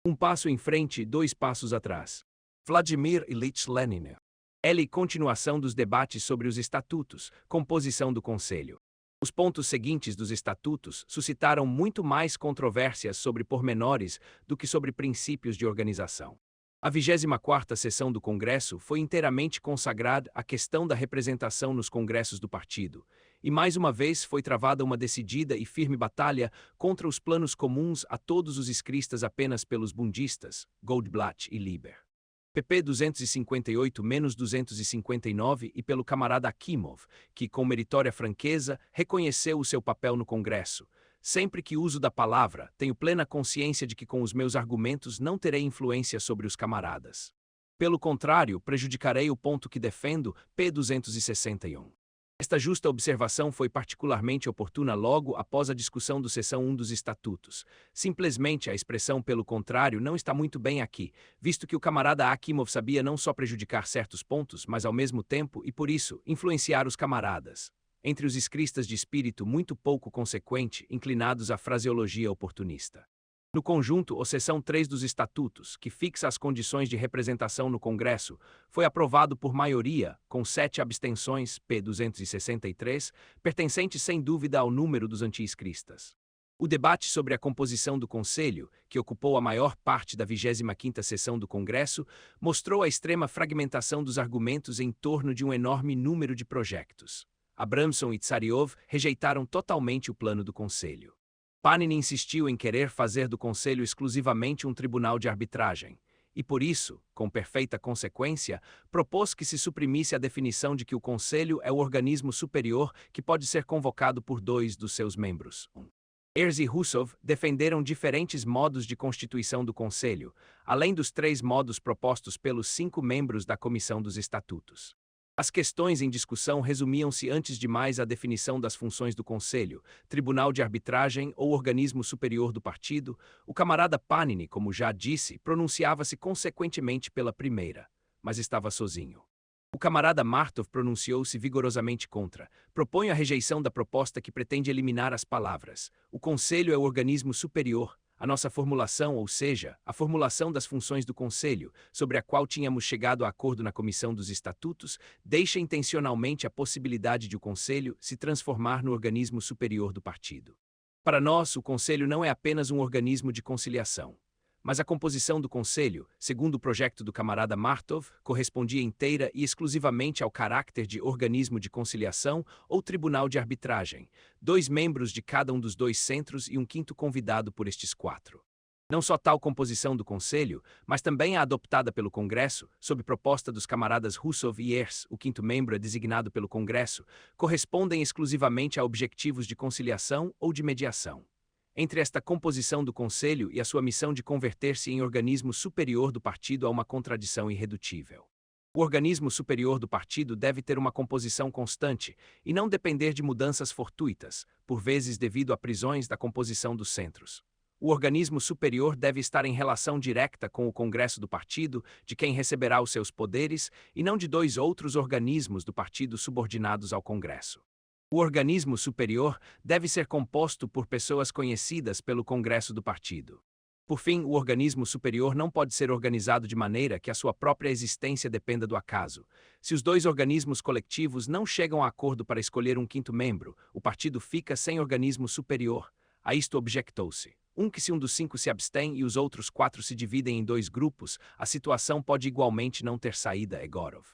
Um passo em frente, dois passos atrás. Vladimir Ilyich Lenin. L. Continuação dos debates sobre os estatutos, composição do Conselho. Os pontos seguintes dos estatutos suscitaram muito mais controvérsias sobre pormenores do que sobre princípios de organização. A 24ª sessão do Congresso foi inteiramente consagrada à questão da representação nos congressos do partido, e mais uma vez foi travada uma decidida e firme batalha contra os planos comuns a todos os escristas apenas pelos bundistas, Goldblatt e Lieber. pp 258-259 e pelo camarada Akimov, que, com meritória franqueza, reconheceu o seu papel no Congresso. Sempre que uso da palavra, tenho plena consciência de que com os meus argumentos não terei influência sobre os camaradas. Pelo contrário, prejudicarei o ponto que defendo, p. 261. Esta justa observação foi particularmente oportuna logo após a discussão do seção 1 dos estatutos. Simplesmente a expressão pelo contrário não está muito bem aqui, visto que o camarada Akimov sabia não só prejudicar certos pontos, mas ao mesmo tempo, e por isso, influenciar os camaradas. Entre os escristas de espírito muito pouco consequente, inclinados à fraseologia oportunista. No conjunto, a seção 3 dos estatutos, que fixa as condições de representação no Congresso, foi aprovado por maioria, com 7 abstenções, p. 263, pertencentes sem dúvida ao número dos anti-escristas. O debate sobre a composição do Conselho, que ocupou a maior parte da 25ª sessão do Congresso, mostrou a extrema fragmentação dos argumentos em torno de um enorme número de projetos. Abramson e Tsaryov rejeitaram totalmente o plano do Conselho. Panini insistiu em querer fazer do Conselho exclusivamente um tribunal de arbitragem, e por isso, com perfeita consequência, propôs que se suprimisse a definição de que o Conselho é o organismo superior que pode ser convocado por 2 dos seus membros. Ayres e Russov defenderam diferentes modos de constituição do Conselho, além dos 3 modos propostos pelos 5 membros da Comissão dos Estatutos. As questões em discussão resumiam-se antes de mais à definição das funções do Conselho, Tribunal de Arbitragem ou organismo superior do partido. O camarada Panini, como já disse, pronunciava-se consequentemente pela primeira, mas estava sozinho. O camarada Martov pronunciou-se vigorosamente contra. Proponho a rejeição da proposta que pretende eliminar as palavras. O Conselho é o organismo superior. A nossa formulação, ou seja, a formulação das funções do Conselho, sobre a qual tínhamos chegado a acordo na Comissão dos Estatutos, deixa intencionalmente a possibilidade de o Conselho se transformar no organismo superior do partido. Para nós, o Conselho não é apenas um organismo de conciliação. Mas a composição do Conselho, segundo o projeto do camarada Martov, correspondia inteira e exclusivamente ao caráter de organismo de conciliação ou tribunal de arbitragem, 2 membros de cada um dos 2 centros e um 5º convidado por estes 4. Não só tal composição do Conselho, mas também a adoptada pelo Congresso, sob proposta dos camaradas Russov e Ayres, o 5º membro é designado pelo Congresso, correspondem exclusivamente a objetivos de conciliação ou de mediação. Entre esta composição do Conselho e a sua missão de converter-se em organismo superior do partido há uma contradição irredutível. O organismo superior do partido deve ter uma composição constante e não depender de mudanças fortuitas, por vezes devido a prisões da composição dos centros. O organismo superior deve estar em relação direta com o Congresso do partido, de quem receberá os seus poderes, e não de 2 outros organismos do partido subordinados ao Congresso. O organismo superior deve ser composto por pessoas conhecidas pelo Congresso do partido. Por fim, o organismo superior não pode ser organizado de maneira que a sua própria existência dependa do acaso. Se os 2 organismos coletivos não chegam a acordo para escolher um 5º membro, o partido fica sem organismo superior. A isto objectou-se. Que se um dos 5 se abstém e os outros 4 se dividem em 2 grupos, a situação pode igualmente não ter saída, Egorov.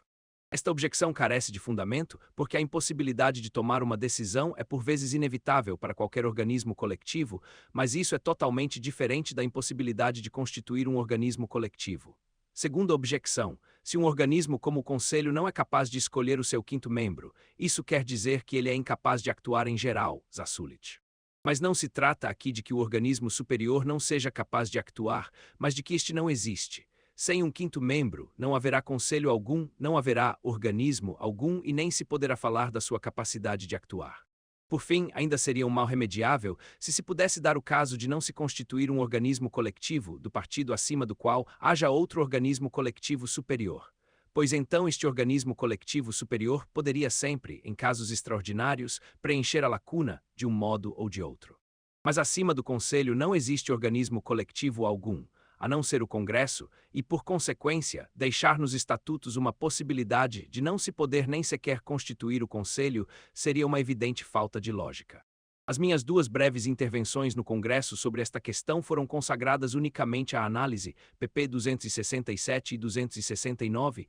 Esta objeção carece de fundamento porque a impossibilidade de tomar uma decisão é por vezes inevitável para qualquer organismo coletivo, mas isso é totalmente diferente da impossibilidade de constituir um organismo coletivo. Segunda objeção, se um organismo como o Conselho não é capaz de escolher o seu 5º membro, isso quer dizer que ele é incapaz de actuar em geral, Zasulich. Mas não se trata aqui de que o organismo superior não seja capaz de actuar, mas de que este não existe. Sem um 5º membro, não haverá conselho algum, não haverá organismo algum e nem se poderá falar da sua capacidade de actuar. Por fim, ainda seria um mal remediável se pudesse dar o caso de não se constituir um organismo coletivo do partido acima do qual haja outro organismo coletivo superior. Pois então este organismo coletivo superior poderia sempre, em casos extraordinários, preencher a lacuna de um modo ou de outro. Mas acima do Conselho não existe organismo coletivo algum. a não ser o Congresso, e, por consequência, deixar nos estatutos uma possibilidade de não se poder nem sequer constituir o Conselho, seria uma evidente falta de lógica. As minhas duas breves intervenções no Congresso sobre esta questão foram consagradas unicamente à análise, pp. 267 e 269,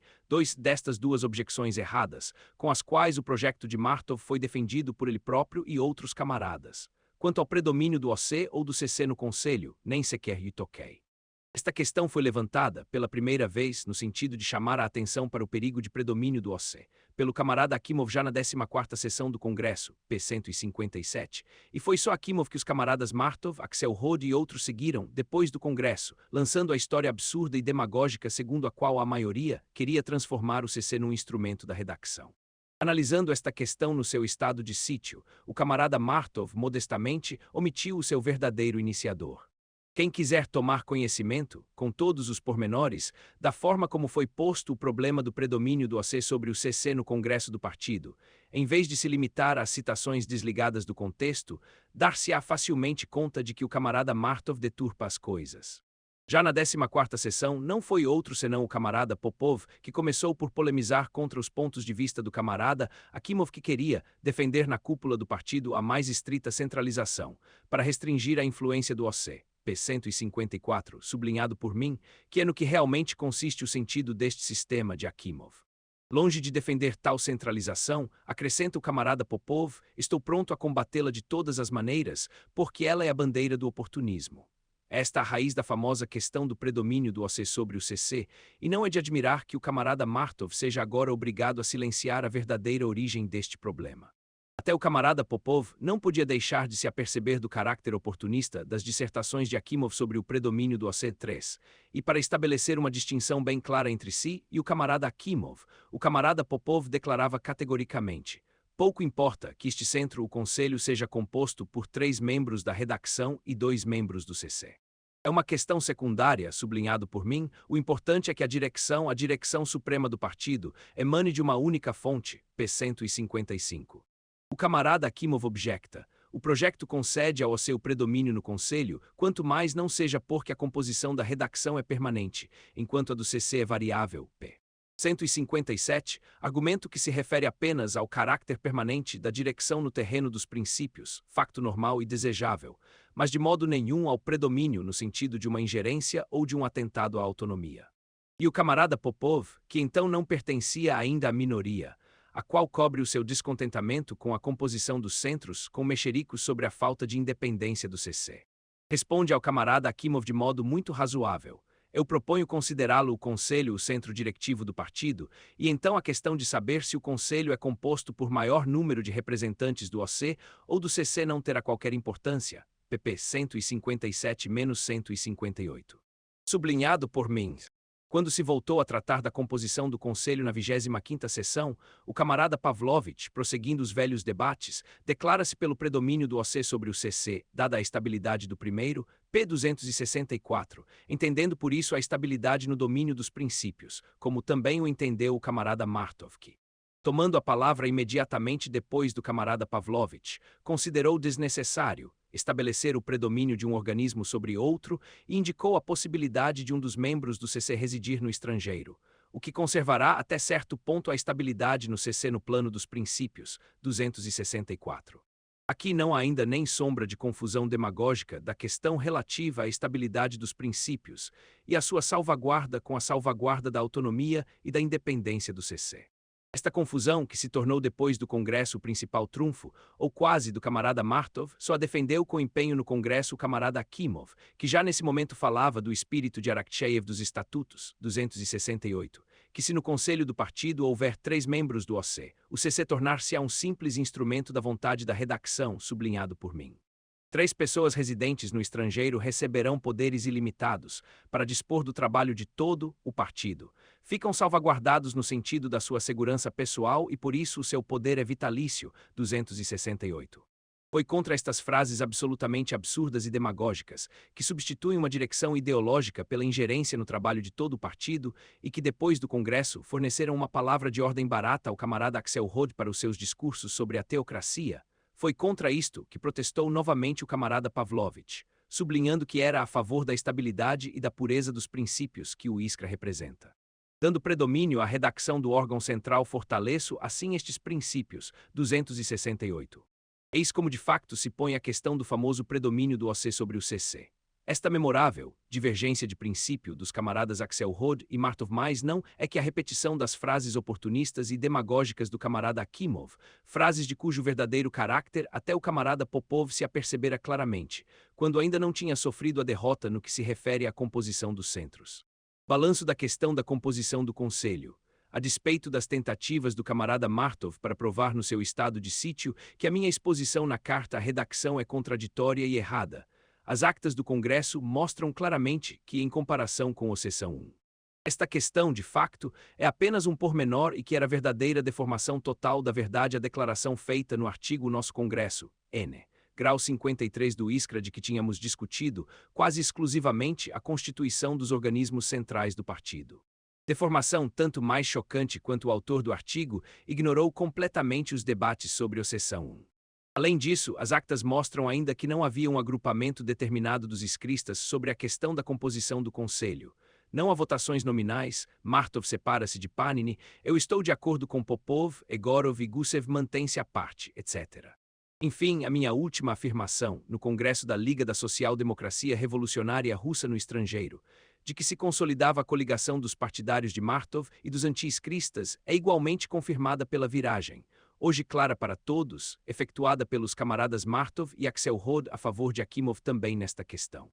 destas duas objeções erradas, com as quais o projeto de Martov foi defendido por ele próprio e outros camaradas. Quanto ao predomínio do OC ou do CC no Conselho, nem sequer lhe toquei. Esta questão foi levantada, pela primeira vez, no sentido de chamar a atenção para o perigo de predomínio do OC, pelo camarada Akimov já na 14ª sessão do Congresso, p. 157, e foi só Akimov que os camaradas Martov, Axelrod e outros seguiram, depois do Congresso, lançando a história absurda e demagógica segundo a qual a maioria queria transformar o CC num instrumento da redacção. Analisando esta questão no seu estado de sítio, o camarada Martov, modestamente, omitiu o seu verdadeiro iniciador. Quem quiser tomar conhecimento, com todos os pormenores, da forma como foi posto o problema do predomínio do OC sobre o CC no Congresso do Partido, em vez de se limitar às citações desligadas do contexto, dar-se-á facilmente conta de que o camarada Martov deturpa as coisas. Já na 14ª sessão, não foi outro senão o camarada Popov que começou por polemizar contra os pontos de vista do camarada Akimov, que queria defender na cúpula do partido a mais estrita centralização, para restringir a influência do OC. P. 154, sublinhado por mim, que é no que realmente consiste o sentido deste sistema de Akimov. Longe de defender tal centralização, acrescenta o camarada Popov, estou pronto a combatê-la de todas as maneiras, porque ela é a bandeira do oportunismo. Esta é a raiz da famosa questão do predomínio do OC sobre o CC, e não é de admirar que o camarada Martov seja agora obrigado a silenciar a verdadeira origem deste problema. Até o camarada Popov não podia deixar de se aperceber do caráter oportunista das dissertações de Akimov sobre o predomínio do OC3, e para estabelecer uma distinção bem clara entre si e o camarada Akimov, o camarada Popov declarava categoricamente: pouco importa que este centro, o Conselho, seja composto por 3 membros da redação e 2 membros do CC. É uma questão secundária, sublinhado por mim, o importante é que a direção suprema do partido, emane de uma única fonte, p. 155. O camarada Akimov objecta: o projeto concede ao OC o predomínio no Conselho, quanto mais não seja porque a composição da redação é permanente, enquanto a do CC é variável, p. 157, argumento que se refere apenas ao caráter permanente da direção no terreno dos princípios, facto normal e desejável, mas de modo nenhum ao predomínio no sentido de uma ingerência ou de um atentado à autonomia. E o camarada Popov, que então não pertencia ainda à minoria, a qual cobre o seu descontentamento com a composição dos centros com mexericos sobre a falta de independência do CC. Responde ao camarada Akimov de modo muito razoável: eu proponho considerá-lo o Conselho o centro diretivo do partido, e então a questão de saber se o Conselho é composto por maior número de representantes do OC ou do CC não terá qualquer importância, pp. 157-158. Sublinhado por mim. Quando se voltou a tratar da composição do Conselho na 25ª sessão, o camarada Pavlovich, prosseguindo os velhos debates, declara-se pelo predomínio do OC sobre o CC, dada a estabilidade do primeiro, p. 264, entendendo por isso a estabilidade no domínio dos princípios, como também o entendeu o camarada Martov, que, tomando a palavra imediatamente depois do camarada Pavlovich, considerou desnecessário estabelecer o predomínio de um organismo sobre outro e indicou a possibilidade de um dos membros do CC residir no estrangeiro, o que conservará até certo ponto a estabilidade no CC no plano dos princípios, 264. Aqui não há ainda nem sombra de confusão demagógica da questão relativa à estabilidade dos princípios e a sua salvaguarda com a salvaguarda da autonomia e da independência do CC. Esta confusão, que se tornou depois do Congresso o principal trunfo, ou quase, do camarada Martov, só a defendeu com empenho no Congresso o camarada Akimov, que já nesse momento falava do espírito de Arakcheyev dos Estatutos, 268, que se no Conselho do Partido houver 3 membros do OC, o CC tornar-se-á um simples instrumento da vontade da redacção, sublinhado por mim. 3 pessoas residentes no estrangeiro receberão poderes ilimitados para dispor do trabalho de todo o partido. Ficam salvaguardados no sentido da sua segurança pessoal e por isso o seu poder é vitalício, 268. Foi contra estas frases absolutamente absurdas e demagógicas, que substituem uma direção ideológica pela ingerência no trabalho de todo o partido e que depois do Congresso forneceram uma palavra de ordem barata ao camarada Axelrod para os seus discursos sobre a teocracia. Foi contra isto que protestou novamente o camarada Pavlovich. sublinhando que era a favor da estabilidade e da pureza dos princípios que o Iskra representa. Dando predomínio à redação do órgão central, fortaleço assim estes princípios. 268. Eis como de facto se põe a questão do famoso predomínio do OC sobre o CC. Esta memorável divergência de princípio dos camaradas Axelrod e Martov mais não é que a repetição das frases oportunistas e demagógicas do camarada Akimov, frases de cujo verdadeiro caráter até o camarada Popov se apercebera claramente, quando ainda não tinha sofrido a derrota no que se refere à composição dos centros. Balanço da questão da composição do Conselho. A despeito das tentativas do camarada Martov para provar no seu estado de sítio que a minha exposição na carta à redação é contraditória e errada, as actas do Congresso mostram claramente que, em comparação com o seção 1, esta questão, de facto, é apenas um pormenor e que era verdadeira deformação total da verdade a declaração feita no artigo Nosso Congresso, N. Grau 53 do Iskra, de que tínhamos discutido quase exclusivamente a constituição dos organismos centrais do partido. Deformação tanto mais chocante quanto o autor do artigo ignorou completamente os debates sobre a seção 1. Além disso, as actas mostram ainda que não havia um agrupamento determinado dos iskristas sobre a questão da composição do Conselho. Não há votações nominais, Martov separa-se de Panini, eu estou de acordo com Popov, Egorov e Gusev mantém-se à parte, etc. Enfim, a minha última afirmação, no Congresso da Liga da Social-Democracia Revolucionária Russa no estrangeiro, de que se consolidava a coligação dos partidários de Martov e dos anti-iskristas, é igualmente confirmada pela viragem, hoje clara para todos, efetuada pelos camaradas Martov e Axelrod a favor de Akimov também nesta questão.